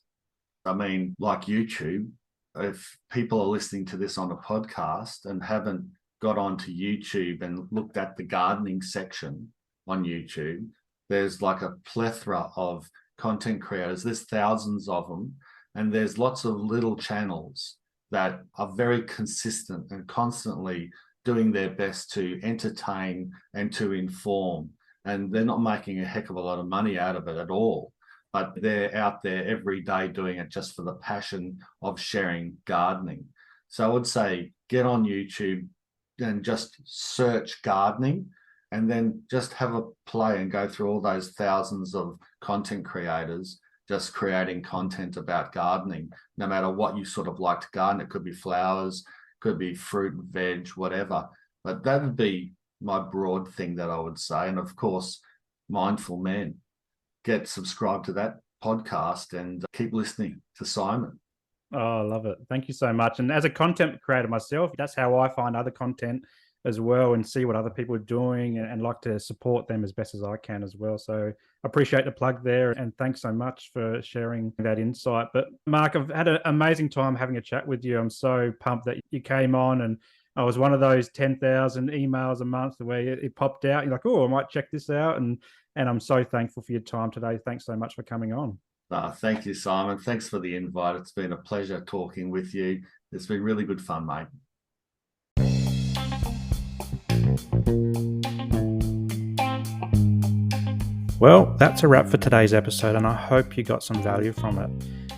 I mean, like YouTube, if people are listening to this on a podcast and haven't got onto YouTube and looked at the gardening section on YouTube, there's like a plethora of content creators. There's thousands of them, and there's lots of little channels that are very consistent and constantly doing their best to entertain and to inform. And they're not making a heck of a lot of money out of it at all, but they're out there every day doing it just for the passion of sharing gardening. So I would say get on YouTube and just search gardening, and then just have a play and go through all those thousands of content creators just creating content about gardening, no matter what you sort of like to garden. It could be flowers, could be fruit and veg, whatever. But that would be my broad thing that I would say. And of course, Mindful Men. Get subscribed to that podcast and keep listening to Simon. Oh, I love it. Thank you so much. And as a content creator myself, that's how I find other content as well, and see what other people are doing, and like to support them as best as I can as well. So I appreciate the plug there, and thanks so much for sharing that insight. But Mark, I've had an amazing time having a chat with you. I'm so pumped that you came on, and I was one of those 10,000 emails a month where it popped out. You're like, oh, I might check this out. And I'm so thankful for your time today. Thanks so much for coming on. Thank you, Simon. Thanks for the invite. It's been a pleasure talking with you. It's been really good fun, mate. Well, that's a wrap for today's episode, and I hope you got some value from it.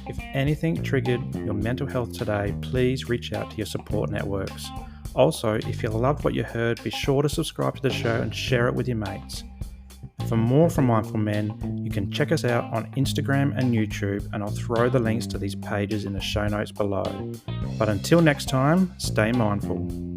If anything triggered your mental health today, please reach out to your support networks. Also, if you loved what you heard, be sure to subscribe to the show and share it with your mates. For more from Mindful Men, you can check us out on Instagram and YouTube, and I'll throw the links to these pages in the show notes below. But until next time, stay mindful.